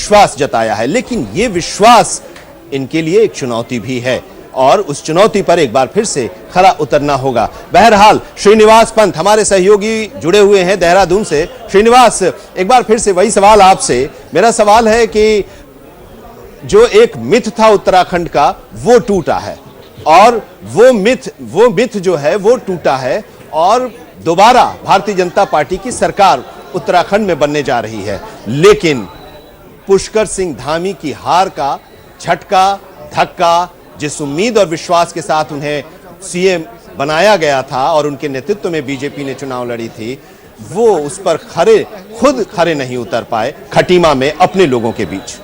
विश्वास जताया है, लेकिन ये विश्वास इनके लिए एक चुनौती भी है और उस चुनौती पर एक बार फिर से खरा उतरना होगा। बहरहाल श्रीनिवास पंत हमारे सहयोगी जुड़े हुए हैं देहरादून से। श्रीनिवास, एक बार फिर से वही सवाल आपसे। मेरा सवाल है कि जो एक मिथ था उत्तराखंड का वो टूटा है और वो मिथ जो है वो टूटा है और दोबारा भारतीय जनता पार्टी की सरकार उत्तराखंड में बनने जा रही है, लेकिन पुष्कर सिंह धामी की हार का झटका, धक्का, जिस उम्मीद और विश्वास के साथ उन्हें सीएम बनाया गया था और उनके नेतृत्व में बीजेपी ने चुनाव लड़ी थी, वो उस पर खुद खरे नहीं उतर पाए खटीमा में अपने लोगों के बीच।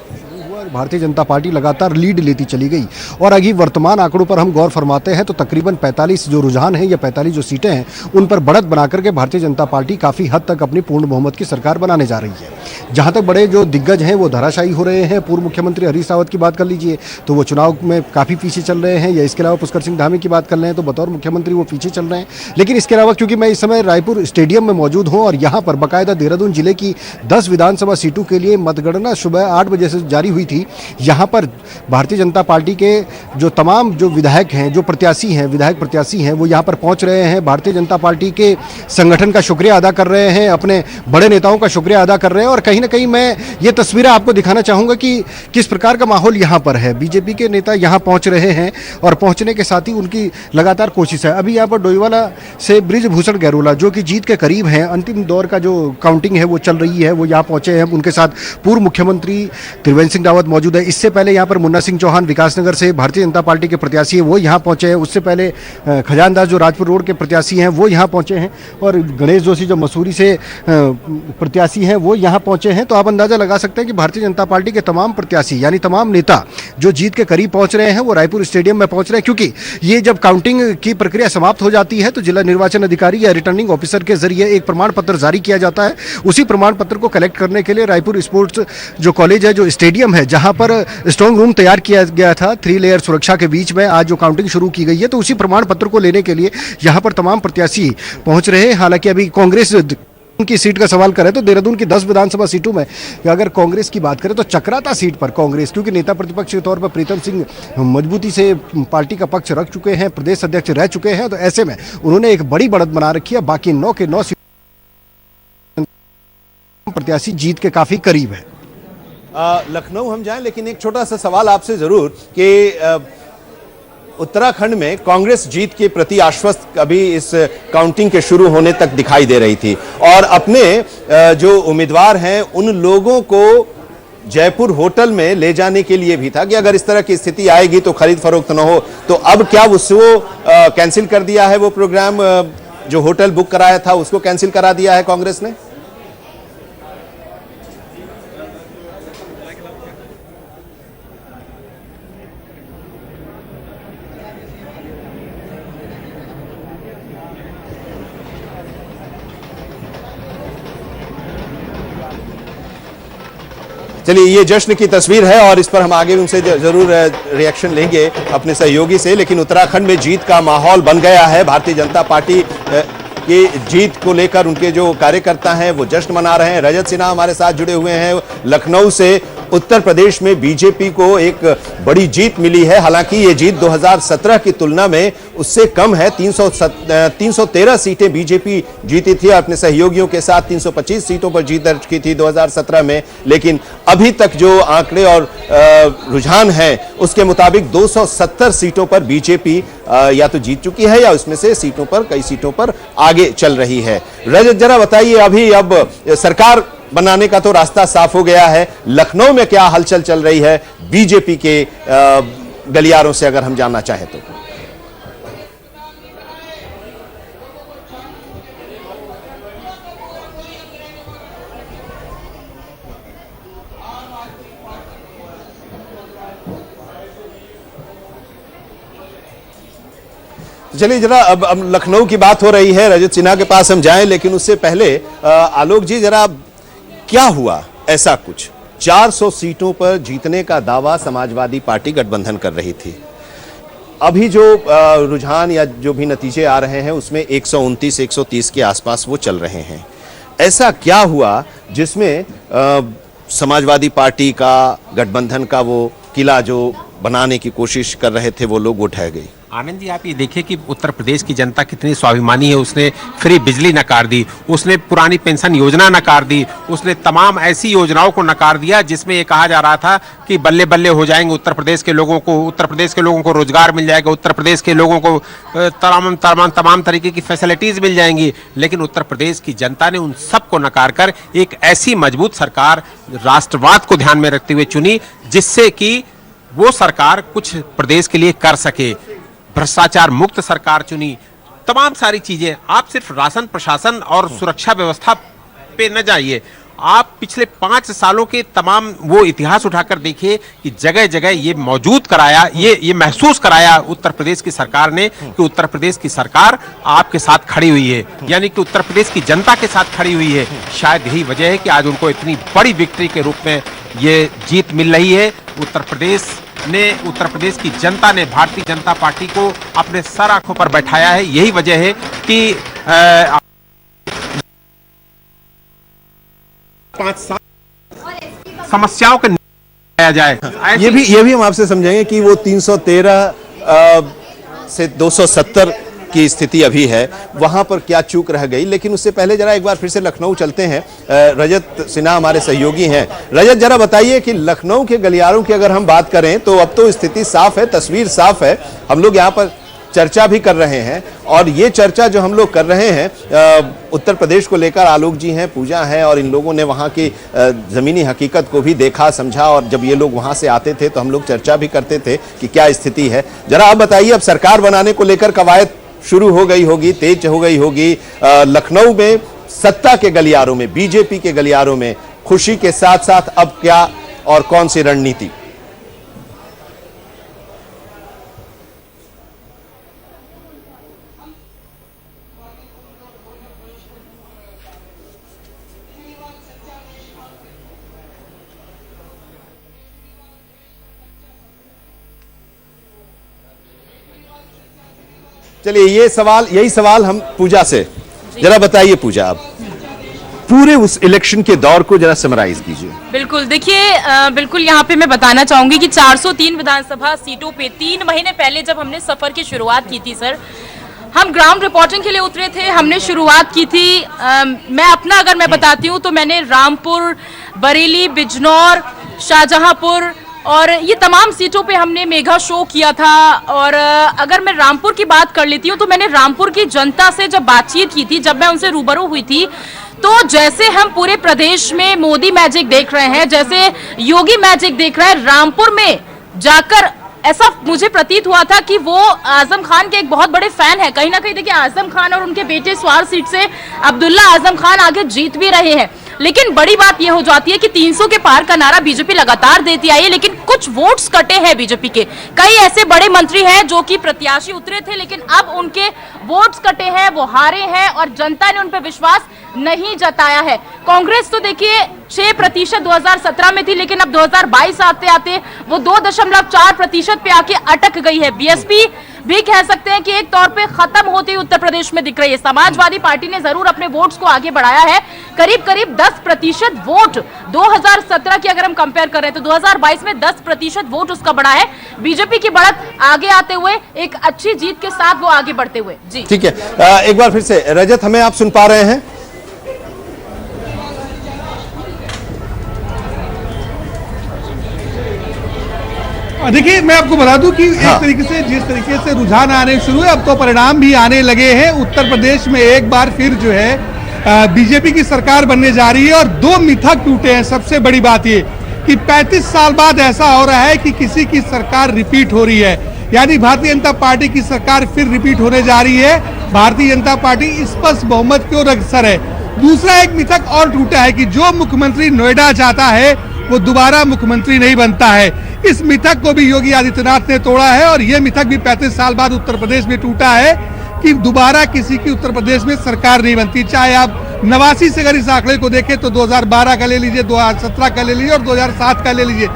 भारतीय जनता पार्टी लगातार लीड लेती चली गई और अभी वर्तमान आंकड़ों पर हम गौर फरमाते हैं तो तकरीबन 45 जो रुझान हैं या 45 जो सीटें हैं उन पर बढ़त बनाकर के भारतीय जनता पार्टी काफ़ी हद तक अपनी पूर्ण बहुमत की सरकार बनाने जा रही है। जहां तक बड़े जो दिग्गज हैं वो धराशायी हो रहे हैं। पूर्व मुख्यमंत्री हरीश रावत की बात कर लीजिए तो वो चुनाव में काफ़ी पीछे चल रहे हैं, या इसके अलावा पुष्कर सिंह धामी की बात कर रहे हैं तो बतौर मुख्यमंत्री वो पीछे चल रहे हैं। लेकिन इसके अलावा क्योंकि मैं इस समय रायपुर स्टेडियम में मौजूद हूँ और यहाँ पर बाकायदा देहरादून जिले की 10 विधानसभा सीटों के लिए मतगणना सुबह 8 बजे से जारी हुई थी। यहाँ पर भारतीय जनता पार्टी के जो तमाम जो विधायक हैं, जो विधायक प्रत्याशी हैं वो यहाँ पर पहुँच रहे हैं। भारतीय जनता पार्टी के संगठन का शुक्रिया अदा कर रहे हैं, अपने बड़े नेताओं का शुक्रिया अदा कर रहे हैं और कहीं ना कहीं मैं ये तस्वीरें आपको दिखाना चाहूँगा कि किस प्रकार का माहौल यहाँ पर है। बीजेपी के नेता यहाँ पहुँच रहे हैं और पहुँचने के साथ ही उनकी लगातार कोशिश है। अभी यहाँ पर डोईवाला से बृजभूषण गैरोला जो कि जीत के करीब हैं, अंतिम दौर का जो काउंटिंग है वो चल रही है, वो यहाँ पहुँचे हैं। उनके साथ पूर्व मुख्यमंत्री त्रिवेंद्र सिंह रावत मौजूद है। इससे पहले यहाँ पर मुन्ना सिंह चौहान विकासनगर से भारतीय जनता पार्टी के प्रत्याशी है वो यहाँ पहुँचे हैं। उससे पहले खजानदास जो राजपुर रोड के प्रत्याशी हैं वो यहाँ पहुँचे हैं और गणेश जोशी जो मसूरी से प्रत्याशी हैं वो यहाँ पहुँचे हैं। तो आप अंदाजा लगा सकते हैं कि भारतीय जनता पार्टी के तमाम प्रत्याशी यानी तमाम नेता जो जीत के करीब पहुँच रहे हैं वो रायपुर स्टेडियम में पहुँच रहे हैं, क्योंकि ये जब काउंटिंग की प्रक्रिया समाप्त हो जाती है तो जिला निर्वाचन अधिकारी या रिटर्निंग ऑफिसर के जरिए एक प्रमाण पत्र जारी किया जाता है। उसी प्रमाण पत्र को कलेक्ट करने के लिए रायपुर स्पोर्ट्स जो कॉलेज है, जो स्टेडियम है, जहाँ पर स्ट्रांग रूम तैयार किया गया था 3 लेयर सुरक्षा के बीच में, आज जो काउंटिंग शुरू की गई है तो उसी प्रमाण पत्र को लेने के लिए यहाँ पर तमाम प्रत्याशी पहुँच रहे हैं। हालांकि अभी कांग्रेस की सीट का सवाल करें तो देहरादून की 10 विधानसभा सीटों में अगर कांग्रेस की बात करें तो चक्राता सीट पर कांग्रेस, क्योंकि नेता प्रतिपक्ष के तौर पर प्रीतम सिंह मजबूती से पार्टी का पक्ष रख चुके हैं, प्रदेश अध्यक्ष रह चुके हैं, तो ऐसे में उन्होंने एक बड़ी बढ़त बना रखी है। बाकी 9 के 9 प्रत्याशी जीत के काफी करीब है। लखनऊ हम जाएं, लेकिन एक छोटा सा सवाल आपसे जरूर कि उत्तराखंड में कांग्रेस जीत के प्रति आश्वस्त अभी इस काउंटिंग के शुरू होने तक दिखाई दे रही थी और अपने जो उम्मीदवार हैं उन लोगों को जयपुर होटल में ले जाने के लिए भी था कि अगर इस तरह की स्थिति आएगी तो खरीद फरोख्त न हो। तो अब क्या उसको कैंसिल कर दिया है? वो प्रोग्राम जो होटल बुक कराया था उसको कैंसिल करा दिया है कांग्रेस ने? चलिए, ये जश्न की तस्वीर है और इस पर हम आगे उनसे जरूर रिएक्शन लेंगे अपने सहयोगी से। लेकिन उत्तराखंड में जीत का माहौल बन गया है। भारतीय जनता पार्टी की जीत को लेकर उनके जो कार्यकर्ता हैं वो जश्न मना रहे हैं। रजत सिन्हा हमारे साथ जुड़े हुए हैं लखनऊ से। उत्तर प्रदेश में बीजेपी को एक बड़ी जीत मिली है, हालांकि ये जीत 2017 की तुलना में उससे कम है। 313 सीटें बीजेपी जीती थी, अपने सहयोगियों के साथ 325 सीटों पर जीत दर्ज की थी 2017 में। लेकिन अभी तक जो आंकड़े और रुझान हैं उसके मुताबिक 270 सीटों पर बीजेपी या तो जीत चुकी है या उसमें से कई सीटों पर आगे चल रही है। रजत, जरा बताइए, अभी अब सरकार बनाने का तो रास्ता साफ हो गया है, लखनऊ में क्या हलचल चल रही है बीजेपी के गलियारों से अगर हम जानना चाहें तो? चलिए जरा अब लखनऊ की बात हो रही है, रजत सिन्हा के पास हम जाएं, लेकिन उससे पहले आलोक जी, जरा क्या हुआ ऐसा कुछ? 400 सीटों पर जीतने का दावा समाजवादी पार्टी गठबंधन कर रही थी। अभी जो रुझान या जो भी नतीजे आ रहे हैं उसमें 129-130 के आसपास वो चल रहे हैं। ऐसा क्या हुआ जिसमें समाजवादी पार्टी का गठबंधन का वो किला जो बनाने की कोशिश कर रहे थे वो लोग वो ढह गई। आनंद जी, आप ये देखिए कि उत्तर प्रदेश की जनता कितनी स्वाभिमानी है। उसने फ्री बिजली नकार दी, उसने पुरानी पेंशन योजना नकार दी, उसने तमाम ऐसी योजनाओं को नकार दिया जिसमें ये कहा जा रहा था कि बल्ले बल्ले हो जाएंगे उत्तर प्रदेश के लोगों को, उत्तर प्रदेश के लोगों को रोजगार मिल जाएगा, उत्तर प्रदेश के लोगों को तमाम तरीके की फैसिलिटीज मिल जाएंगी। लेकिन उत्तर प्रदेश की जनता ने उन सबको नकार कर एक ऐसी मजबूत सरकार राष्ट्रवाद को ध्यान में रखते हुए चुनी जिससे कि वो सरकार कुछ प्रदेश के लिए कर सके। भ्रष्टाचार मुक्त सरकार चुनी, तमाम सारी चीजें। आप सिर्फ राशन प्रशासन और सुरक्षा व्यवस्था पे न जाइए, आप पिछले 5 सालों के तमाम वो इतिहास उठाकर देखिए कि जगह जगह ये मौजूद कराया, ये महसूस कराया उत्तर प्रदेश की सरकार ने कि उत्तर प्रदेश की सरकार आपके साथ खड़ी हुई है, यानी कि उत्तर प्रदेश की जनता के साथ खड़ी हुई है। शायद यही वजह है कि आज उनको इतनी बड़ी विक्ट्री के रूप में ये जीत मिल रही है। उत्तर प्रदेश की जनता ने भारतीय जनता पार्टी को अपने सर आंखों पर बैठाया है। यही वजह है कि 5 साल समस्याओं का निपटाया जाए। ये भी हम आपसे समझेंगे कि वो 313 से 270 की स्थिति अभी है, वहां पर क्या चूक रह गई। लेकिन उससे पहले जरा एक बार फिर से लखनऊ चलते हैं। रजत सिन्हा हमारे सहयोगी हैं। रजत, जरा बताइए कि लखनऊ के गलियारों की अगर हम बात करें तो अब तो स्थिति साफ है, तस्वीर साफ है। हम लोग यहाँ पर चर्चा भी कर रहे हैं और ये चर्चा जो हम लोग कर रहे हैं उत्तर प्रदेश को लेकर, आलोक जी हैं, पूजा है और इन लोगों ने वहाँ की ज़मीनी हकीकत को भी देखा समझा। और जब ये लोग वहाँ से आते थे तो हम लोग चर्चा भी करते थे कि क्या स्थिति है। जरा आप बताइए, अब सरकार बनाने को लेकर कवायद शुरू हो गई होगी, तेज हो गई होगी। लखनऊ में सत्ता के गलियारों में, बीजेपी के गलियारों में खुशी के साथ साथ अब क्या और कौन सी रणनीति? चलिए यही सवाल हम पूजा से, जरा बताइए पूजा, आप पूरे उस इलेक्शन के दौर को जरा समराइज कीजिए। बिल्कुल, देखिए बिल्कुल यहाँ पे मैं बताना चाहूंगी कि 403 विधानसभा सीटों पे 3 महीने पहले जब हमने सफर की शुरुआत की थी सर, हम ग्राउंड रिपोर्टिंग के लिए उतरे थे। हमने शुरुआत की थी, अगर मैं बताती हूँ तो मैंने रामपुर, बरेली, बिजनौर, शाहजहांपुर और ये तमाम सीटों पे हमने मेगा शो किया था। और अगर मैं रामपुर की बात कर लेती हूँ तो मैंने रामपुर की जनता से जब बातचीत की थी, जब मैं उनसे रूबरू हुई थी, तो जैसे हम पूरे प्रदेश में मोदी मैजिक देख रहे हैं, जैसे योगी मैजिक देख रहे हैं, रामपुर में जाकर ऐसा मुझे प्रतीत हुआ था कि वो आजम खान के एक बहुत बड़े फैन है। कहीं ना कहीं देखिए, आजम खान और उनके बेटे स्वार सीट से अब्दुल्ला आजम खान आगे जीत भी रहे हैं। लेकिन बड़ी बात यह हो जाती है कि 300 के पार का नारा बीजेपी लगातार देती आई है, लेकिन कुछ वोट्स कटे हैं बीजेपी के। कई ऐसे बड़े मंत्री हैं जो कि प्रत्याशी उतरे थे, लेकिन अब उनके वोट्स कटे हैं, वो हारे हैं और जनता ने उन पर विश्वास नहीं जताया है। कांग्रेस तो देखिए 6% 2017 में थी, लेकिन अब 2022 आते आते वो 2.4% पे आके अटक गई है। बीएसपी भी कह सकते हैं कि एक तौर पे खत्म होती हुई उत्तर प्रदेश में दिख रही है। समाजवादी पार्टी ने जरूर अपने वोट्स को आगे बढ़ाया है, करीब 10% वोट 2017 की अगर हम कंपेयर करें तो 2022 में 10% वोट उसका बढ़ा है। बीजेपी की बढ़त आगे आते हुए एक अच्छी जीत के साथ वो आगे बढ़ते हुए। जी ठीक है, एक बार फिर से रजत, हमें आप सुन पा रहे हैं? देखिए, मैं आपको बता दूं कि एक तरीके से जिस तरीके से रुझान आने शुरू है, अब तो परिणाम भी आने लगे हैं। उत्तर प्रदेश में एक बार फिर जो है बीजेपी की सरकार बनने जा रही है और 2 मिथक टूटे हैं। सबसे बड़ी बात ये कि 35 साल बाद ऐसा हो रहा है कि किसी की सरकार रिपीट हो रही है, यानी भारतीय जनता पार्टी की सरकार फिर रिपीट होने जा रही है। भारतीय जनता पार्टी स्पष्ट बहुमत की ओर अग्रसर है। दूसरा एक मिथक और टूटा है कि जो मुख्यमंत्री नोएडा जाता है वो दोबारा मुख्यमंत्री नहीं बनता है। इस मिथक को भी योगी आदित्यनाथ ने तोड़ा है और यह मिथक भी 35 साल बाद उत्तर प्रदेश में टूटा है कि दोबारा किसी की उत्तर प्रदेश में सरकार नहीं बनती। चाहे आप 89 से अगर इस आंकड़े को देखें तो 2012 का ले लीजिए, 2017 का ले लीजिए और 2007 का ले लीजिए,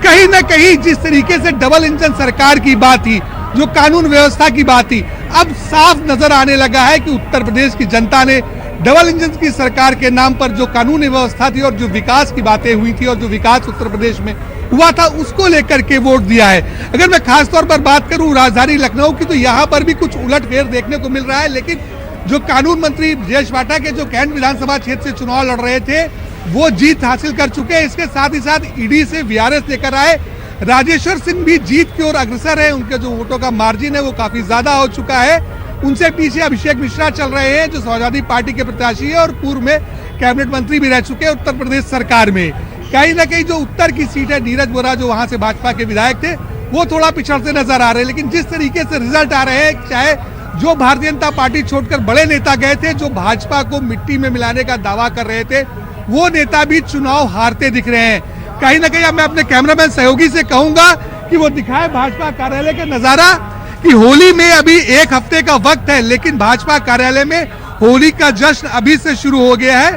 कहीं ना कहीं जिस तरीके से डबल इंजन सरकार की बात थी, जो कानून व्यवस्था की बात थी, अब साफ नजर आने लगा है कि उत्तर प्रदेश की जनता ने डबल इंजन की सरकार के नाम पर जो कानूनी व्यवस्था थी और जो विकास की बातें हुई थी और जो विकास उत्तर प्रदेश में हुआ था उसको लेकर के वोट दिया है। अगर मैं खास तौर पर बात करूं राजधानी लखनऊ की, तो यहाँ पर भी कुछ उलटफेर देखने को मिल रहा है, लेकिन जो कानून मंत्री ब्रजेश पाठक के जो कैंट विधानसभा क्षेत्र से चुनाव लड़ रहे थे वो जीत हासिल कर चुके हैं। इसके साथ ही साथ ईडी से वीआरएस लेकर आए राजेश्वर सिंह भी जीत की ओर अग्रसर है। उनके जो वोटों का मार्जिन है वो काफी ज्यादा हो चुका है। उनसे पीछे अभिषेक मिश्रा चल रहे हैं जो समाजवादी पार्टी के प्रत्याशी है और पूर्व में कैबिनेट मंत्री भी रह चुके हैं उत्तर प्रदेश सरकार में। कहीं ना कहीं जो उत्तर की सीट है, नीरज वोरा जो वहां से भाजपा के विधायक थे वो थोड़ा पिछड़ते नजर आ रहे हैं। लेकिन जिस तरीके से रिजल्ट आ रहे हैं, चाहे जो भारतीय जनता पार्टी छोड़कर बड़े नेता गए थे, जो भाजपा को मिट्टी में मिलाने का दावा कर रहे थे, वो नेता भी चुनाव हारते दिख रहे हैं। कहीं ना कहीं अब मैं अपने कैमरामैन सहयोगी से कहूंगा कि वो दिखाए भाजपा कार्यालय का नजारा कि होली में अभी एक हफ्ते का वक्त है, लेकिन भाजपा कार्यालय में होली का जश्न अभी से शुरू हो गया है।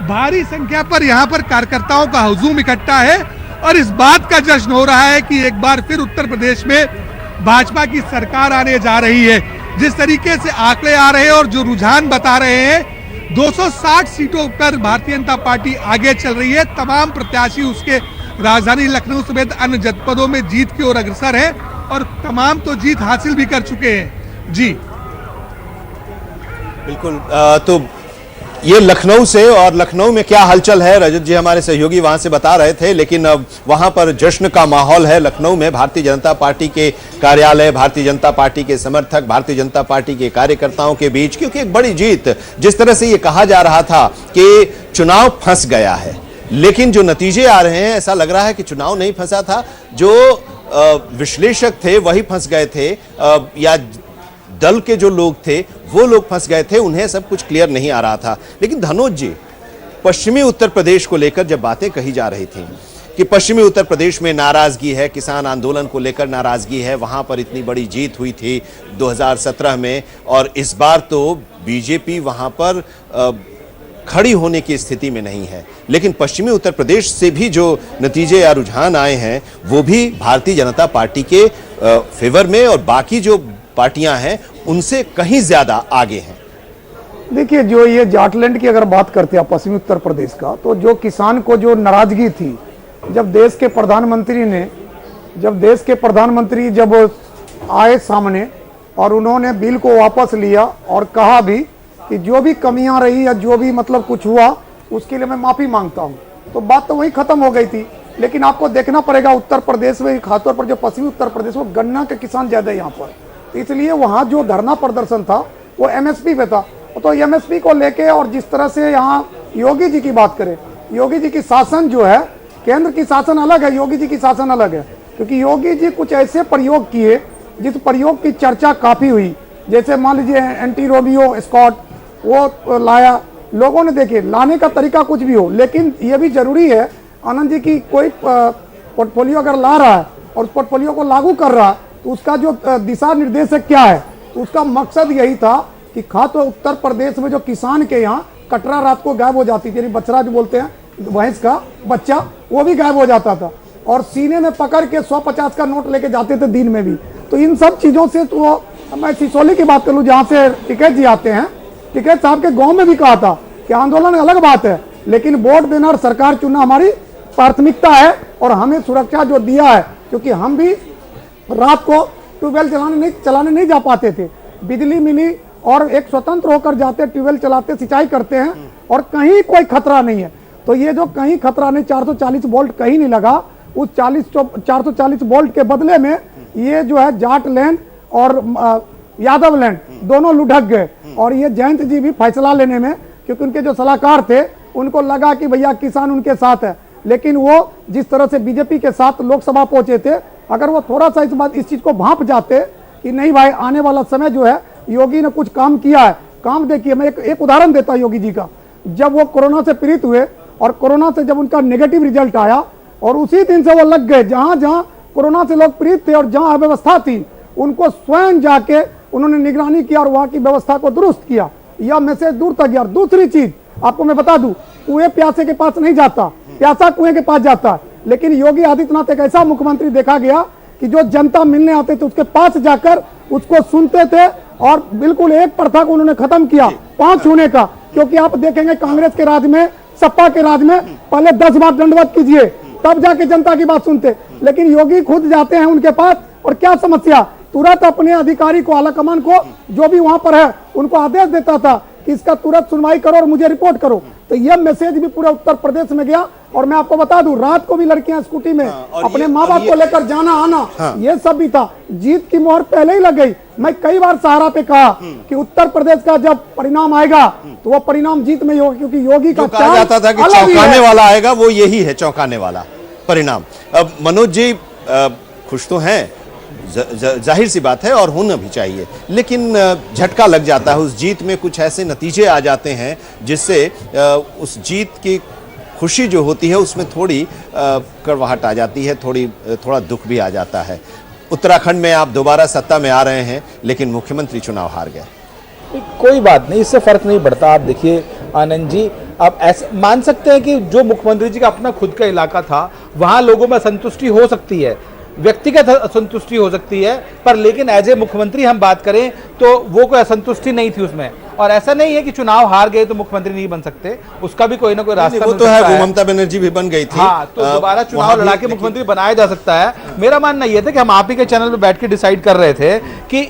भारी संख्या पर यहाँ पर कार्यकर्ताओं का हुजूम इकट्ठा है और इस बात का जश्न हो रहा है कि एक बार फिर उत्तर प्रदेश में भाजपा की सरकार आने जा रही है। जिस तरीके से आंकड़े आ रहे हैं और जो रुझान बता रहे हैं, 260 सीटों पर भारतीय जनता पार्टी आगे चल रही है। तमाम प्रत्याशी उसके राजधानी लखनऊ समेत अन्य जनपदों में जीत की ओर अग्रसर है और तमाम तो जीत हासिल भी कर चुके हैं। जी बिल्कुल। तो ये लखनऊ से, और लखनऊ में क्या हलचल है रजत जी हमारे सहयोगी वहां से बता रहे थे, लेकिन अब वहां पर जश्न का माहौल है लखनऊ में। भारतीय जनता पार्टी के कार्यालय, भारतीय जनता पार्टी के समर्थक, भारतीय जनता पार्टी के कार्यकर्ताओं के बीच, क्योंकि एक बड़ी जीत, जिस तरह से ये कहा जा रहा था कि चुनाव फंस गया है, लेकिन जो नतीजे आ रहे हैं ऐसा लग रहा है कि चुनाव नहीं फंसा था। जो विश्लेषक थे वही फंस गए थे, या दल के जो लोग थे वो लोग फंस गए थे, उन्हें सब कुछ क्लियर नहीं आ रहा था। लेकिन धनोज जी, पश्चिमी उत्तर प्रदेश को लेकर जब बातें कही जा रही थी कि पश्चिमी उत्तर प्रदेश में नाराजगी है, किसान आंदोलन को लेकर नाराजगी है, वहां पर इतनी बड़ी जीत हुई थी 2017 में, और इस बार तो बीजेपी वहां पर खड़ी होने की स्थिति में नहीं है। लेकिन पश्चिमी उत्तर प्रदेश से भी जो नतीजे या रुझान आए हैं वो भी भारतीय जनता पार्टी के फेवर में और बाकी जो पार्टियां हैं उनसे कहीं ज्यादा आगे हैं। देखिए, जो ये जाटलैंड की अगर बात करते हैं पश्चिमी उत्तर प्रदेश का, तो जो किसान को जो नाराजगी थी, जब देश के प्रधानमंत्री जब आए सामने और उन्होंने बिल को वापस लिया और कहा भी कि जो भी कमियां रही या जो भी मतलब कुछ हुआ उसके लिए मैं माफी मांगता हूं, तो बात तो वही खत्म हो गई थी। लेकिन आपको देखना पड़ेगा उत्तर प्रदेश में, खासतौर पर जो पश्चिमी उत्तर प्रदेश में गन्ना के किसान ज्यादा है यहाँ पर, तो इसलिए वहाँ जो धरना प्रदर्शन था वो एमएसपी पे था। तो एमएसपी को लेके और जिस तरह से यहाँ योगी जी की बात करें, योगी जी की शासन जो है, केंद्र की शासन अलग है, योगी जी की शासन अलग है, क्योंकि योगी जी कुछ ऐसे प्रयोग किए जिस प्रयोग की चर्चा काफी हुई। जैसे मान लीजिए एंटी रोमियो स्कॉट वो लाया, लोगों ने देखे, लाने का तरीका कुछ भी हो, लेकिन ये भी जरूरी है आनंद जी की कोई पोर्टफोलियो अगर ला रहा है और उस पोर्टफोलियो को लागू कर रहा है तो उसका जो दिशा निर्देशक क्या है, उसका मकसद यही था कि खास उत्तर प्रदेश में जो किसान के यहाँ कटरा रात को गायब हो जाती थी, यानी बछड़ा जो बोलते हैं, भैंस का बच्चा, वो भी गायब हो जाता था और सीने में पकड़ के 150 का नोट लेके जाते थे दिन में भी। तो इन सब चीजों से, तो मैं सिसोली की बात कर लूँ जहाँ से टिकैत जी आते हैं, टिकैत साहब के गाँव में भी कहा था कि आंदोलन अलग बात है, लेकिन वोट देना और सरकार चुनना हमारी प्राथमिकता है और हमें सुरक्षा जो दिया है, क्योंकि हम भी रात को ट्यूबवेल चलाने नहीं जा पाते थे, बिजली मिली और एक स्वतंत्र होकर जाते, ट्यूबवेल चलाते, सिंचाई करते हैं और कहीं कोई खतरा नहीं है। तो ये जो कहीं खतरा नहीं, 440 वोल्ट कहीं नहीं लगा, उस 440 वोल्ट के बदले में ये जो है जाट लैंड और यादव लैंड दोनों लुढ़क गए। और ये जयंत जी भी फैसला लेने में, क्योंकि उनके जो सलाहकार थे उनको लगा कि भैया किसान उनके साथ है, लेकिन वो जिस तरह से बीजेपी के साथ लोकसभा पहुंचे थे, अगर वो थोड़ा सा इस चीज को भांप जाते कि नहीं भाई आने वाला समय जो है योगी ने कुछ काम किया है, काम देखिए, मैं एक उदाहरण देता हूं योगी जी का। जब वो कोरोना से पीड़ित हुए और कोरोना से जब उनका नेगेटिव रिजल्ट आया और उसी दिन से वो लग गए, जहां जहां कोरोना से लोग पीड़ित थे और जहां अव्यवस्था थी उनको स्वयं जाके उन्होंने निगरानी किया और वहां की व्यवस्था को दुरुस्त किया। यह मैसेज दूर तक गया। दूसरी चीज आपको मैं बता दूं, कुएं प्यासे के पास नहीं जाता, प्यासा कुएं के पास जाता है। लेकिन योगी आदित्यनाथ एक ऐसा मुख्यमंत्री देखा गया कि जो जनता मिलने आते थे उसके पास जाकर उसको सुनते थे और बिल्कुल एक प्रथा को उन्होंने खत्म किया, 5 छूने का। क्योंकि आप देखेंगे कांग्रेस के राज में, सपा के राज में पहले 10 बार दंडवत कीजिए तब जाके जनता की बात सुनते, लेकिन योगी खुद जाते हैं उनके पास और क्या समस्या, तुरंत अपने अधिकारी को, आला कमान को, जो भी वहां पर है उनको आदेश देता था कि इसका तुरंत सुनवाई करो और मुझे रिपोर्ट करो। तो यह मैसेज भी पूरे उत्तर प्रदेश में गया। और मैं आपको बता दूं, रात को भी लड़कियां स्कूटी में अपने माँ बाप को लेकर जाना आना, ये सब भी था। जीत की मोहर पहले ही लग गई। मैं कई बार सहारा पे कहा कि उत्तर प्रदेश का जब परिणाम आएगा तो वह परिणाम जीत में ही होगा, क्योंकि योगी का कहा जाता था कि चौंकाने वाला आएगा, वो यही है चौंकाने वाला परिणाम। अब मनोज जी खुश तो हैं, जाहिर सी बात है, और होना भी चाहिए, लेकिन झटका लग जाता है उस जीत में। कुछ ऐसे नतीजे आ जाते हैं जिससे उस जीत की खुशी जो होती है उसमें थोड़ी कड़वाहट आ जाती है, थोड़ा दुख भी आ जाता है। उत्तराखंड में आप दोबारा सत्ता में आ रहे हैं, लेकिन मुख्यमंत्री चुनाव हार गए। कोई बात नहीं, इससे फर्क नहीं पड़ता। आप देखिए आनंद जी, आप ऐसे मान सकते हैं कि जो मुख्यमंत्री जी का अपना खुद का इलाका था, वहां लोगों में असंतुष्टि हो सकती है, व्यक्तिगत असंतुष्टि हो सकती है, पर लेकिन एज ए मुख्यमंत्री हम बात करें तो वो कोई असंतुष्टि नहीं थी उसमें। और ऐसा नहीं है कि चुनाव हार गए तो मुख्यमंत्री नहीं बन सकते, उसका भी कोई ना कोई रास्ता वो तो है। वो ममता बनर्जी भी बन गई थी। हाँ, तो दोबारा चुनाव लड़ा के मुख्यमंत्री बनाया जा सकता है। मेरा मानना यह था कि हम आप ही के चैनल पर बैठ के डिसाइड कर रहे थे कि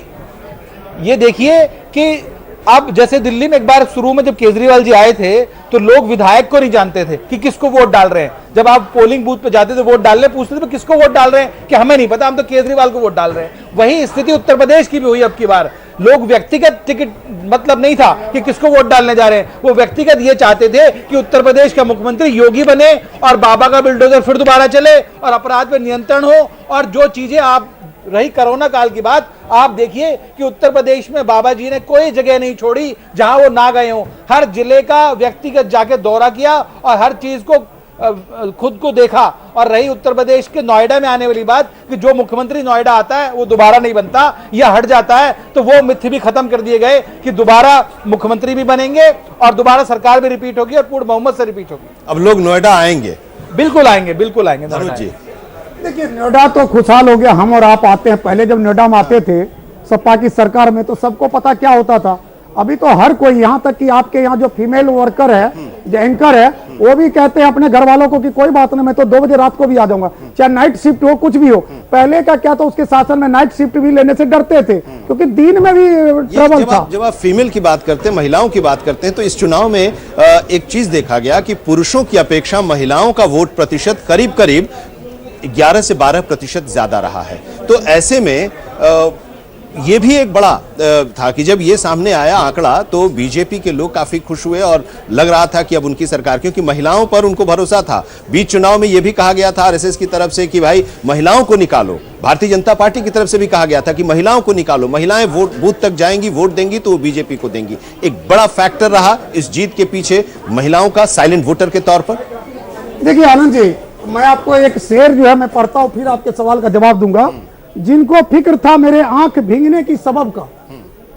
ये देखिए कि अब जैसे दिल्ली में एक बार शुरू में जब केजरीवाल जी आए थे तो लोग विधायक को नहीं जानते थे कि किसको वोट डाल रहे हैं। जब आप पोलिंग बूथ पे जाते थे वोट डालने, पूछते थे किसको वोट डाल रहे हैं, कि हमें नहीं पता, हम तो केजरीवाल को वोट डाल रहे हैं। वही स्थिति उत्तर प्रदेश की भी हुई। अब की बार लोग व्यक्तिगत टिकट मतलब नहीं था कि किसको वोट डालने जा रहे हैं, वो व्यक्तिगत ये चाहते थे कि उत्तर प्रदेश का मुख्यमंत्री योगी बने और बाबा का बुलडोजर फिर दोबारा चले और अपराध पर नियंत्रण हो। और जो चीजें आप रही कोरोना काल की बात, आप देखिए कि उत्तर प्रदेश में बाबा जी ने कोई जगह नहीं छोड़ी जहां वो ना गए हों। हर जिले का व्यक्तिगत जाके दौरा किया और हर चीज को खुद को देखा। और रही उत्तर प्रदेश के नोएडा में आने वाली बात कि जो मुख्यमंत्री नोएडा आता है वो दोबारा नहीं बनता या हट जाता है, तो वो मिथ भी खत्म कर दिए गए कि दोबारा मुख्यमंत्री भी बनेंगे और दोबारा सरकार भी रिपीट होगी और पूर्ण बहुमत से रिपीट होगी। अब लोग नोएडा आएंगे? बिल्कुल आएंगे, बिल्कुल आएंगे। जी देखिए, नोएडा तो खुशहाल हो गया। हम और आप आते हैं, पहले जब नोएडा में आते थे सपा की सरकार में तो सबको पता क्या होता था। अभी तो हर कोई, यहाँ तक कि आपके यहाँ जो फीमेल वर्कर है, जो एंकर है, वो भी कहते हैं अपने घर वालों को कि कोई बात नहीं, मैं तो 2 बजे रात को भी आ जाऊंगा, चाहे नाइट शिफ्ट हो, कुछ भी हो। पहले का क्या था, उसके शासन में नाइट शिफ्ट भी लेने से डरते थे क्योंकि दिन में भी ट्रबल था। जब आप फीमेल की बात करते हैं, महिलाओं की बात करते हैं, तो इस चुनाव में एक चीज देखा गया कि पुरुषों की अपेक्षा महिलाओं का वोट प्रतिशत करीब करीब 11 से 12% ज्यादा रहा है। तो ऐसे में ये भी एक बड़ा था कि जब ये सामने आया आंकड़ा तो बीजेपी के लोग काफी खुश हुए और लग रहा था कि अब उनकी सरकार, क्योंकि महिलाओं पर उनको भरोसा था। बीच चुनाव में ये भी कहा गया था आरएसएस की तरफ से कि भाई महिलाओं को निकालो, भारतीय जनता पार्टी की तरफ से भी कहा गया था कि महिलाओं को निकालो, महिलाएं वोट बूथ तक जाएंगी, वोट देंगी तो वो बीजेपी को देंगी। एक बड़ा फैक्टर रहा इस जीत के पीछे महिलाओं का साइलेंट वोटर के तौर पर। देखिए आनंद जी, मैं आपको एक शेर जो है मैं पढ़ता हूं, फिर आपके सवाल का जवाब दूंगा। जिनको फिक्र था मेरे आंख भीगने की सबब का,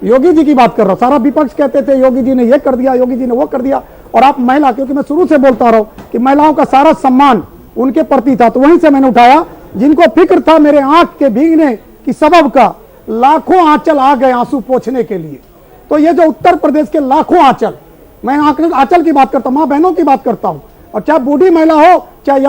योगी जी की बात कर रहा हूं। सारा विपक्ष कहते थे योगी जी ने ये कर दिया, योगी जी ने वो कर दिया। और आप महिला, क्योंकि मैं शुरू से बोलता रहा हूं कि महिलाओं का सारा सम्मान उनके प्रति था, तो वहीं से मैंने उठाया। जिनको फिक्र था मेरे आंख के भीगने की सबब का, लाखों आंचल आ गए आंसू पोंछने के लिए। तो ये जो उत्तर प्रदेश के लाखों आंचल, मैं आंचल की बात करता हूं, माँ बहनों की बात करता हूं, और चाहे बूढ़ी महिला हो, चाहे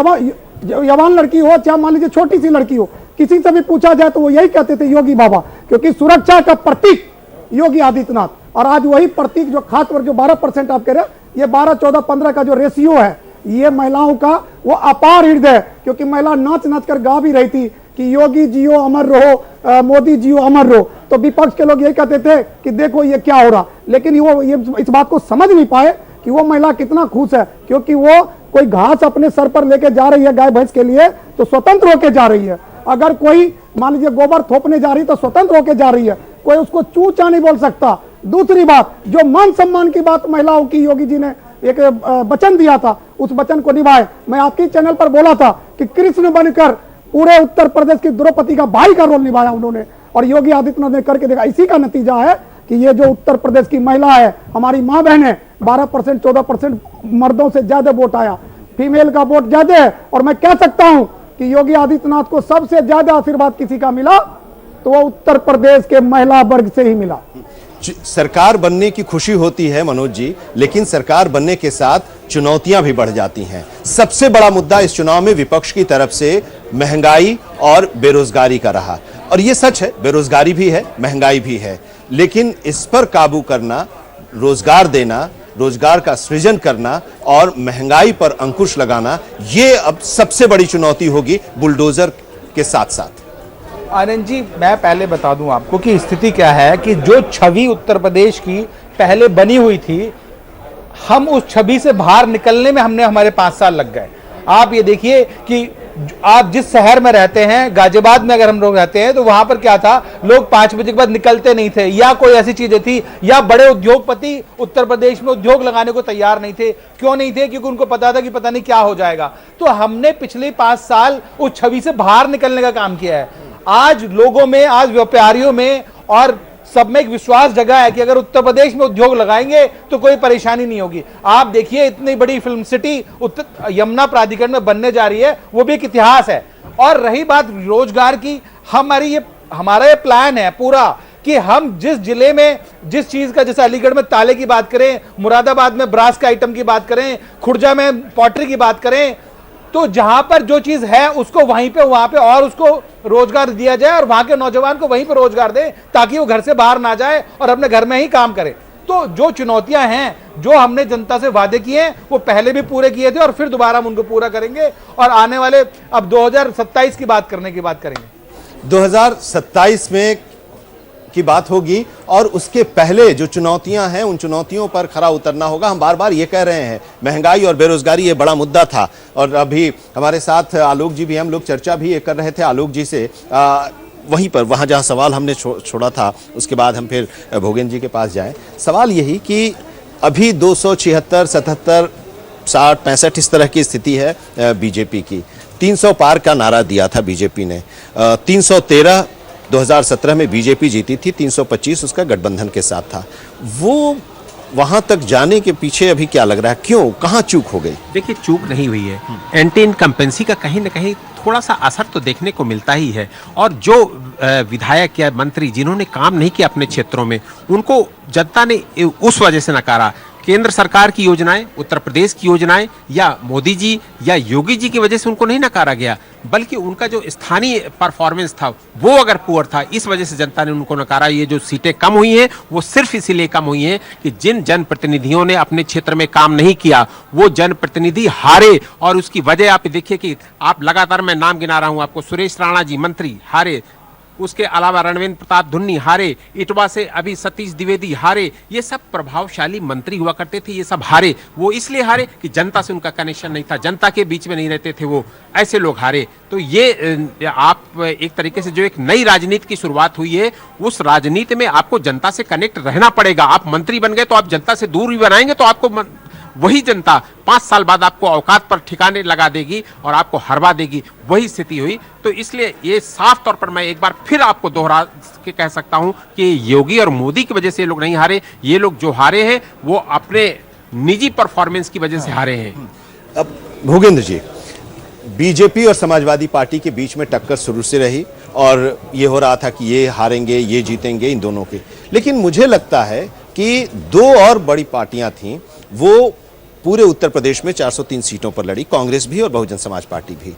जवान लड़की हो, चाहे मान लीजिए छोटी सी लड़की हो, किसी से भी पूछा जाए तो वो यही कहते थे योगी बाबा, क्योंकि सुरक्षा का प्रतीक योगी आदित्यनाथ। और आज वही प्रतीक जो खासकर जो 12% आप कह रहे हैं, ये 12, 14, 15 का जो रेशियो है, ये महिलाओं का वो अपार हृदय, क्योंकि महिला नाच नाच कर गा भी रही थी कि योगी जियो अमर रहो, मोदी जियो अमर रहो। तो विपक्ष के लोग यही कहते थे कि देखो ये क्या हो रहा, लेकिन वो ये इस बात को समझ नहीं पाए कि वो महिला कितना खुश है, क्योंकि वो कोई घास अपने सर पर लेके जा रही है गाय भैंस के लिए तो स्वतंत्र होकर जा रही है। अगर कोई मान लीजिए गोबर थोपने जा रही तो स्वतंत्र होकर जा रही है, कोई उसको चू चा नहीं बोल सकता। दूसरी बात, जो मान सम्मान की बात महिलाओं की योगी जी ने एक वचन दिया था, उस वचन को निभाए। मैं आपके चैनल पर बोला था कि कृष्ण बनकर पूरे उत्तर प्रदेश की द्रौपदी का भाई का रोल निभाया उन्होंने, और योगी आदित्यनाथ ने करके देखा। इसी का नतीजा है कि ये जो उत्तर प्रदेश की महिला है, हमारी माँ बहन है, 12%, 14% मर्दों से ज्यादा वोट आया, फीमेल का वोट ज्यादा है। और मैं कह सकता हूं कि योगी आदित्यनाथ को सबसे ज्यादा आशीर्वाद किसी का मिला तो वो उत्तर प्रदेश के महिला वर्ग से ही मिला। सरकार बनने की खुशी होती है मनोज जी, लेकिन सरकार बनने के साथ चुनौतियां भी बढ़ जाती हैं। सबसे बड़ा मुद्दा इस चुनाव में विपक्ष की तरफ से महंगाई और बेरोजगारी का रहा, और यह सच है, बेरोजगारी भी है, महंगाई भी है, लेकिन इस पर काबू करना, रोजगार देना, रोजगार का सृजन करना और महंगाई पर अंकुश लगाना, यह अब सबसे बड़ी चुनौती होगी बुलडोजर के साथ साथ। आनंद जी, मैं पहले बता दूं आपको कि स्थिति क्या है कि जो छवि उत्तर प्रदेश की पहले बनी हुई थी, हम उस छवि से बाहर निकलने में हमारे 5 साल लग गए। आप ये देखिए कि आप जिस शहर में रहते हैं, गाजियाबाद में अगर हम लोग रहते हैं, तो वहां पर क्या था, लोग 5 बजे के बाद निकलते नहीं थे, या कोई ऐसी चीजें थी, या बड़े उद्योगपति उत्तर प्रदेश में उद्योग लगाने को तैयार नहीं थे। क्यों नहीं थे? क्योंकि उनको पता था कि पता नहीं क्या हो जाएगा। तो हमने पिछले 5 साल उस छवि से बाहर निकलने का काम किया है। आज लोगों में, आज व्यापारियों में और सब में एक विश्वास जगा है कि अगर उत्तर प्रदेश में उद्योग लगाएंगे तो कोई परेशानी नहीं होगी। आप देखिए, इतनी बड़ी फिल्म सिटी यमुना प्राधिकरण में बनने जा रही है, वो भी एक इतिहास है। और रही बात रोजगार की, हमारा ये प्लान है पूरा कि हम जिस जिले में जिस चीज का, जैसे अलीगढ़ में ताले की बात करें, मुरादाबाद में ब्रास के आइटम की बात करें, खुर्जा में पॉटरी की बात करें, तो जहां पर जो चीज है उसको वहां पे और उसको रोजगार दिया जाए, और वहां के नौजवान को वहीं पर रोजगार दे, ताकि वो घर से बाहर ना जाए और अपने घर में ही काम करे। तो जो चुनौतियां हैं, जो हमने जनता से वादे किए हैं, वो पहले भी पूरे किए थे और फिर दोबारा हम उनको पूरा करेंगे। और आने वाले अब 2027 की बात करेंगे। 2027 में की बात होगी, और उसके पहले जो चुनौतियां हैं, उन चुनौतियों पर खरा उतरना होगा। हम बार बार ये कह रहे हैं, महंगाई और बेरोजगारी ये बड़ा मुद्दा था, और अभी हमारे साथ आलोक जी भी, हम लोग चर्चा भी कर रहे थे आलोक जी से, वहां जहां सवाल हमने छोड़ा था, उसके बाद हम फिर भोगेन जी के पास जाएं। सवाल यही कि अभी 276, 77, 60, 65 इस तरह की स्थिति है बीजेपी की। 300 पार का नारा दिया था बीजेपी ने। 313 2017 में बीजेपी जीती थी, 325 उसका गठबंधन के साथ था। वो वहां तक जाने के पीछे अभी क्या लग रहा है, क्यों, कहां चूक हो गई? देखिए, चूक नहीं हुई है। एंटी इनकम्पेंसी का कहीं ना कहीं थोड़ा सा असर तो देखने को मिलता ही है, और जो विधायक या मंत्री जिन्होंने काम नहीं किया अपने क्षेत्रों में, उनको जनता ने उस वजह से नकारा। केंद्र सरकार की योजनाएं, उत्तर प्रदेश की योजनाएं, या मोदी जी या योगी जी की वजह से उनको नहीं नकारा गया, बल्कि उनका जो स्थानीय परफॉर्मेंस था वो अगर पुअर था, इस वजह से जनता ने उनको नकारा। ये जो सीटें कम हुई हैं, वो सिर्फ इसीलिए कम हुई हैं कि जिन जनप्रतिनिधियों ने अपने क्षेत्र में काम नहीं किया, वो जनप्रतिनिधि हारे। और उसकी वजह आप देखिए कि आप लगातार, मैं नाम गिना रहा हूं आपको, सुरेश राणा जी मंत्री हारे, उसके अलावा रणवेंद्र प्रताप धुन्नी हारे, इटवा से अभी सतीश द्विवेदी हारे। ये सब प्रभावशाली मंत्री हुआ करते थे, ये सब हारे। वो इसलिए हारे कि जनता से उनका कनेक्शन नहीं था, जनता के बीच में नहीं रहते थे, वो ऐसे लोग हारे। तो ये आप एक तरीके से जो एक नई राजनीति की शुरुआत हुई है, उस राजनीति में आपको जनता से कनेक्ट रहना पड़ेगा। आप मंत्री बन गए तो आप जनता से दूर भी बनाएंगे तो आपको वही जनता 5 साल बाद आपको औकात पर ठिकाने लगा देगी और आपको हरवा देगी। वही स्थिति हुई। तो इसलिए ये साफ तौर पर मैं एक बार फिर आपको दोहरा के कह सकता हूं कि योगी और मोदी की वजह से ये लोग नहीं हारे। ये लोग जो हारे हैं वो अपने निजी परफॉर्मेंस की वजह से हारे हैं। अब भोगेंद्र जी, बीजेपी और समाजवादी पार्टी के बीच में टक्कर शुरू से रही, और ये हो रहा था कि ये हारेंगे, ये जीतेंगे, इन दोनों के। लेकिन मुझे लगता है कि 2 और बड़ी पार्टियां थीं, वो पूरे उत्तर प्रदेश में 403 सीटों पर लड़ी, कांग्रेस भी और बहुजन समाज पार्टी भी।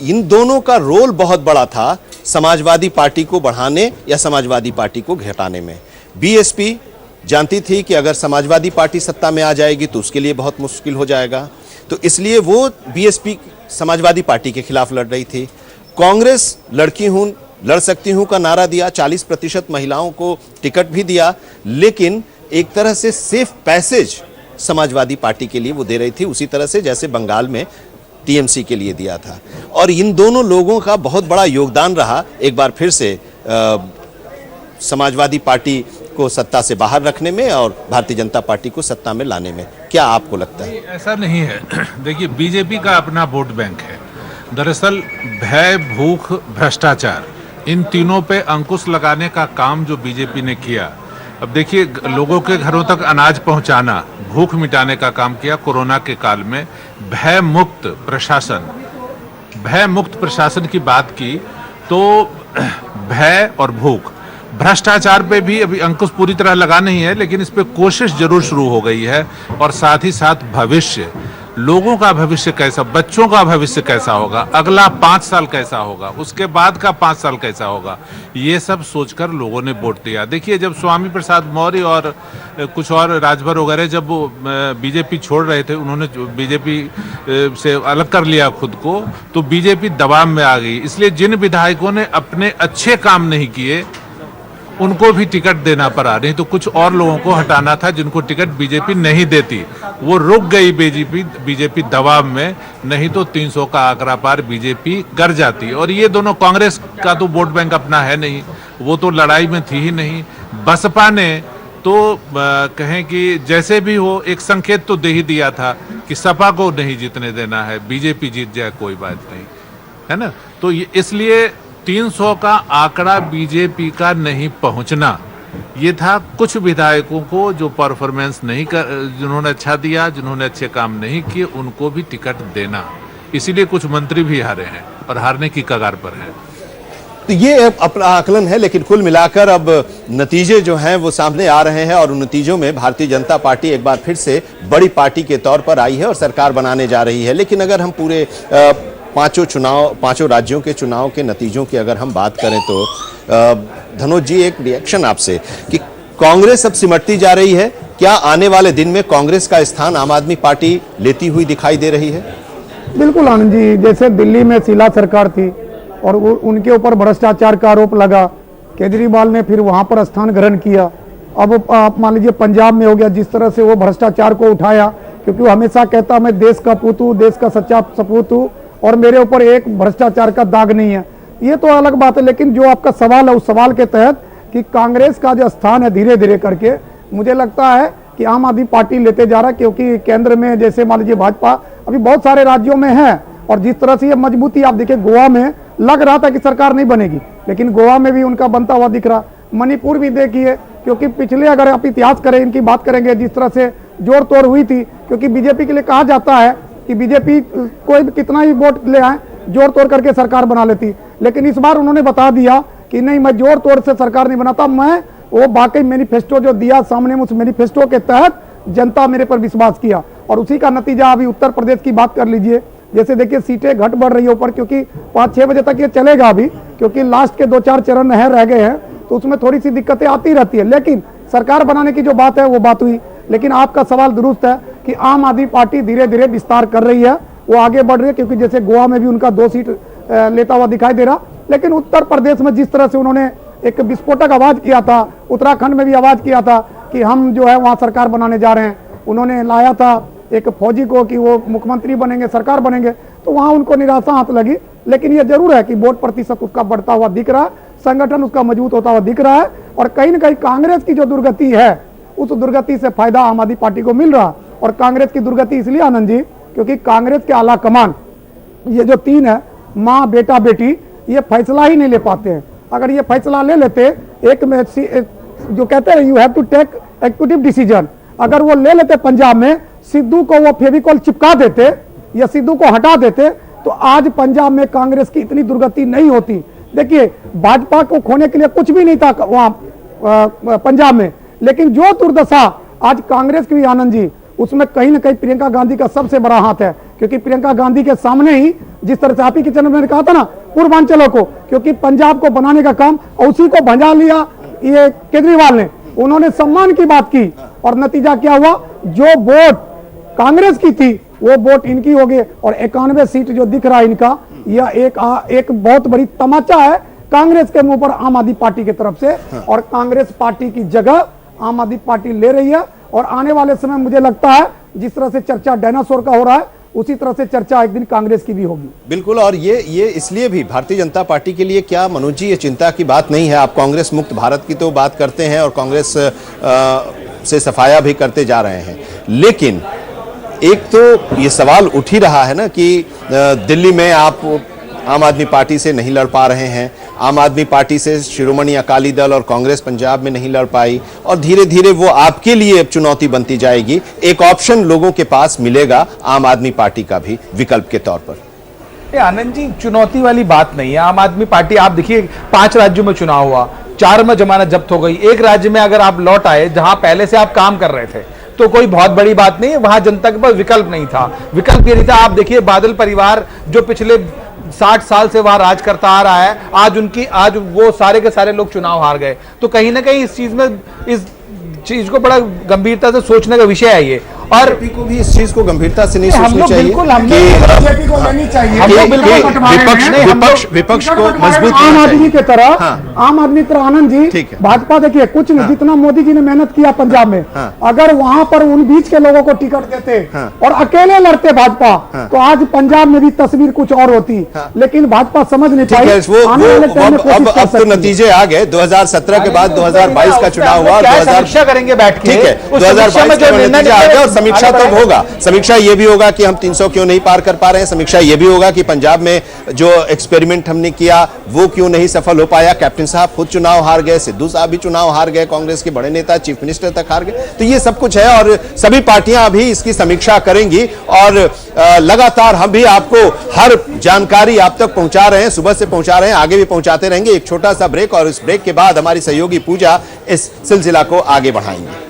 इन दोनों का रोल बहुत बड़ा था समाजवादी पार्टी को बढ़ाने या समाजवादी पार्टी को घटाने में। बीएसपी जानती थी कि अगर समाजवादी पार्टी सत्ता में आ जाएगी तो उसके लिए बहुत मुश्किल हो जाएगा, तो इसलिए वो बीएसपी समाजवादी पार्टी के खिलाफ लड़ रही थी। कांग्रेस लड़की हूं, लड़ सकती हूं का नारा दिया, 40% महिलाओं को टिकट भी दिया, लेकिन एक तरह से सेफ पैसेज समाजवादी पार्टी के लिए वो दे रही थी, उसी तरह से जैसे बंगाल में टीएमसी के लिए दिया था। और इन दोनों लोगों का बहुत बड़ा योगदान रहा एक बार फिर से समाजवादी पार्टी को सत्ता से बाहर रखने में और भारतीय जनता पार्टी को सत्ता में लाने में। क्या आपको लगता है? ऐसा नहीं है। देखिए, बीजेपी का अपना वोट बैंक है। दरअसल भय, भूख, भ्रष्टाचार, इन तीनों पे अंकुश लगाने का काम जो बीजेपी ने किया। अब देखिए, लोगों के घरों तक अनाज पहुंचाना, भूख मिटाने का काम किया कोरोना के काल में। भय मुक्त प्रशासन की बात की तो भय और भूख, भ्रष्टाचार पे भी अभी अंकुश पूरी तरह लगा नहीं है, लेकिन इस पे कोशिश जरूर शुरू हो गई है। और साथ ही साथ भविष्य, लोगों का भविष्य कैसा, बच्चों का भविष्य कैसा होगा, अगला 5 साल कैसा होगा, उसके बाद का 5 साल कैसा होगा, ये सब सोचकर लोगों ने वोट दिया। देखिए, जब स्वामी प्रसाद मौर्य और कुछ और राजभर वगैरह जब वो बीजेपी छोड़ रहे थे, उन्होंने बीजेपी से अलग कर लिया खुद को, तो बीजेपी दबाव में आ गई। इसलिए जिन विधायकों ने अपने अच्छे काम नहीं किए उनको भी टिकट देना पड़ा, नहीं तो कुछ और लोगों को हटाना था जिनको टिकट बीजेपी नहीं देती। वो रुक गई बीजेपी दबाव में, नहीं तो 300 का आंकड़ा पार बीजेपी कर जाती। और ये दोनों, कांग्रेस का तो वोट बैंक अपना है नहीं, वो तो लड़ाई में थी ही नहीं। बसपा ने तो कहें कि जैसे भी हो एक संकेत तो दे ही दिया था कि सपा को नहीं जीतने देना है, बीजेपी जीत जाए कोई बात नहीं, है ना। तो इसलिए 300 का आंकड़ा बीजेपी का नहीं पहुंचना, ये था कुछ विधायकों को जो परफॉर्मेंस नहीं कर, जिन्होंने अच्छा दिया, जिन्होंने अच्छे काम नहीं किए, उनको भी टिकट देना। इसीलिए कुछ मंत्री भी हारे हैं और हारने की कगार पर हैं। तो ये अपना आकलन है, लेकिन कुल मिलाकर अब नतीजे जो हैं वो सामने आ रहे हैं और उन नतीजों में भारतीय जनता पार्टी एक बार फिर से बड़ी पार्टी के तौर पर आई है और सरकार बनाने जा रही है। लेकिन अगर हम पूरे पांचों राज्यों के चुनाव के नतीजों की अगर हम बात करें तो धनोज जी, एक रिएक्शन आपसे कि कांग्रेस अब सिमटती जा रही है, क्या आने वाले दिन में कांग्रेस का स्थान आम आदमी पार्टी लेती हुई दिखाई दे रही है? बिल्कुल आनंद जी, जैसे दिल्ली में शीला सरकार थी और उनके ऊपर भ्रष्टाचार का आरोप लगा, केजरीवाल ने फिर वहां पर स्थान ग्रहण किया। अब आप मान लीजिए पंजाब में हो गया, जिस तरह से वो भ्रष्टाचार को उठाया, क्योंकि वो हमेशा कहता मैं देश का पूत हूँ, देश का सच्चा सपूत हूँ और मेरे ऊपर एक भ्रष्टाचार का दाग नहीं है। ये तो अलग बात है, लेकिन जो आपका सवाल है उस सवाल के तहत कि कांग्रेस का जो स्थान है धीरे धीरे करके मुझे लगता है कि आम आदमी पार्टी लेते जा रहा है, क्योंकि केंद्र में जैसे मान लीजिए भाजपा अभी बहुत सारे राज्यों में है और जिस तरह से ये मजबूती, आप देखिए गोवा में लग रहा था कि सरकार नहीं बनेगी, लेकिन गोवा में भी उनका बनता हुआ दिख रहा। मणिपुर भी देखिए, क्योंकि पिछले अगर आप इतिहास करें, इनकी बात करेंगे, जिस तरह से जोड़ तोड़ हुई थी, क्योंकि बीजेपी के लिए कहा जाता है कि बीजेपी कोई कितना ही वोट ले आए जोड़ तोड़ करके सरकार बना लेती, लेकिन इस बार उन्होंने बता दिया कि नहीं, मैं जोड़ तोड़ से सरकार नहीं बनाता, मैं वो वाकई मैनिफेस्टो जो दिया सामने, उस मैनिफेस्टो के तहत जनता मेरे पर विश्वास किया और उसी का नतीजा अभी उत्तर प्रदेश की बात कर लीजिए। जैसे देखिए सीटें घट बढ़ रही है ऊपर, क्योंकि 5-6 बजे तक ये चलेगा अभी, क्योंकि लास्ट के 2-4 चरण रह गए हैं, तो उसमें थोड़ी सी दिक्कतें आती रहती है, लेकिन सरकार बनाने की जो बात है वो बात हुई। लेकिन आपका सवाल दुरुस्त है कि आम आदमी पार्टी धीरे धीरे विस्तार कर रही है, वो आगे बढ़ रही है, क्योंकि जैसे गोवा में भी उनका 2 सीट लेता हुआ दिखाई दे रहा, लेकिन उत्तर प्रदेश में जिस तरह से उन्होंने एक विस्फोटक आवाज किया था, उत्तराखंड में भी आवाज किया था कि हम जो है वहां सरकार बनाने जा रहे हैं, उन्होंने लाया था एक फौजी को कि वो मुख्यमंत्री बनेंगे, सरकार बनेंगे, तो वहां उनको निराशा हाथ लगी। लेकिन ये जरूर है कि वोट प्रतिशत उसका बढ़ता हुआ दिख रहा है, संगठन उसका मजबूत होता हुआ दिख रहा है और कहीं ना कहीं कांग्रेस की जो दुर्गति है उस दुर्गति से फायदा आम आदमी पार्टी को मिल रहा। और कांग्रेस की दुर्गति इसलिए आनंद जी, क्योंकि कांग्रेस के आला कमान ये जो 3 है, माँ बेटा बेटी, ये फैसला ही नहीं ले पाते हैं। अगर ये फैसला ले लेते, एक में जो कहते हैं you have to take active decision, अगर वो ले लेते पंजाब में, सिद्धू को वो फेविकॉल चिपका देते या सिद्धू को हटा देते, तो आज पंजाब में कांग्रेस की इतनी दुर्गति नहीं होती। देखिए भाजपा को खोने के लिए कुछ भी नहीं था वहां पंजाब में, लेकिन जो दुर्दशा आज कांग्रेस की आनंद जी, उसमें कहीं ना कहीं प्रियंका गांधी का सबसे बड़ा हाथ है, क्योंकि प्रियंका गांधी के सामने ही जिस तरह से आप ही के चैनल में कहा था ना पूर्वांचलों को, क्योंकि पंजाब को बनाने का काम और उसी को भंजा लिया ये केजरीवाल ने, उन्होंने सम्मान की बात की और नतीजा क्या हुआ, जो वोट कांग्रेस की थी वो वोट इनकी हो गई और 91 सीट जो दिख रहा है इनका, यह एक बहुत बड़ी तमाचा है कांग्रेस के मुंह पर आम आदमी पार्टी की तरफ से। और कांग्रेस पार्टी की जगह आम आदमी पार्टी ले रही है और आने वाले समय मुझे लगता है जिस तरह से चर्चा डायनासोर का हो रहा है, उसी तरह से चर्चा एक दिन कांग्रेस की भी होगी। बिल्कुल, और ये इसलिए भी भारतीय जनता पार्टी के लिए क्या मनोज जी ये चिंता की बात नहीं है? आप कांग्रेस मुक्त भारत की तो बात करते हैं और कांग्रेस से सफाया भी करते जा रहे हैं, लेकिन एक तो ये सवाल उठ ही रहा है ना कि दिल्ली में आप आम आदमी पार्टी से नहीं लड़ पा रहे हैं, आम आदमी पार्टी से शिरोमणि अकाली दल और कांग्रेस पंजाब में नहीं लड़ पाई और धीरे धीरे वो आपके लिए अब चुनौती बनती जाएगी। एक ऑप्शन लोगों के पास मिलेगा आम आदमी पार्टी का भी विकल्प के तौर पर। आनंद जी, चुनौती वाली बात नहीं है। आम आदमी पार्टी, आप देखिए 5 राज्यों में चुनाव हुआ, 4 में जमानत जब्त हो गई, एक राज्य में अगर आप लौट आए जहां पहले से आप काम कर रहे थे तो कोई बहुत बड़ी बात नहीं है, वहां जनता के पास विकल्प नहीं था। विकल्प ये नहीं था। आप देखिए बादल परिवार जो पिछले 60 साल से वहां राज करता आ रहा है, आज वो सारे के सारे लोग चुनाव हार गए। तो कहीं ना कहीं इस चीज को बड़ा गंभीरता से सोचने का विषय है ये। और बीजेपी को भी इस चीज को गंभीरता से नहीं हम सोचनी लोग चाहिए बिल्कुल बीजेपी को लेनी चाहिए। हम लोग बिल्कुल विपक्ष को मजबूत आम करना आदमी चाहिए। की तरह हाँ। आम आदमी की तरह आनंद जी, ठीक है। भाजपा देखिए कुछ नहीं, जितना मोदी जी ने मेहनत किया पंजाब में, हाँ। अगर वहां पर उन बीच के लोगों को टिकट देते हाँ। और अकेले लड़ते भाजपा, हाँ। तो आज पंजाब में भी तस्वीर कुछ और होती। हाँ। लेकिन भाजपा समझ नहीं ठीक पाई। है, वो आने वाले टाइम में कोशिश कर अब तो सकती है। नतीजे आ गए। 2017 के बाद 2022 का चुनाव हुआ। क्या समीक्षा करेंगे बैठ के? ठीक है, उस समीक्षा 2022 में जो का निर्णय नतीजा आ गया और समीक्षा आगे तब होगा। समीक्षा ये भी होगा कि हम 300 क्यों नहीं पार कर पा रहे हैं। समीक्षा ये भी होगा कि पंजाब में जो एक्सपेरिमेंट हमने किया वो क्यों नहीं सफल हो पाया। कैप्टन साहब खुद चुनाव हार गए, सिद्धू साहब भी चुनाव हार गए, कांग्रेस के बड़े नेता चीफ मिनिस्टर तक हार गए। तो ये सब कुछ है और सभी पार्टियां अभी इसकी समीक्षा करेंगी और लगातार हम भी आपको हर जानकारी आप तक पहुंचा रहे हैं, सुबह से पहुंचा रहे हैं, आगे भी पहुंचाते रहेंगे। एक छोटा सा ब्रेक और इस ब्रेक के बाद हमारी सहयोगी पूजा इस सिलसिला को आगे बढ़ाएंगे।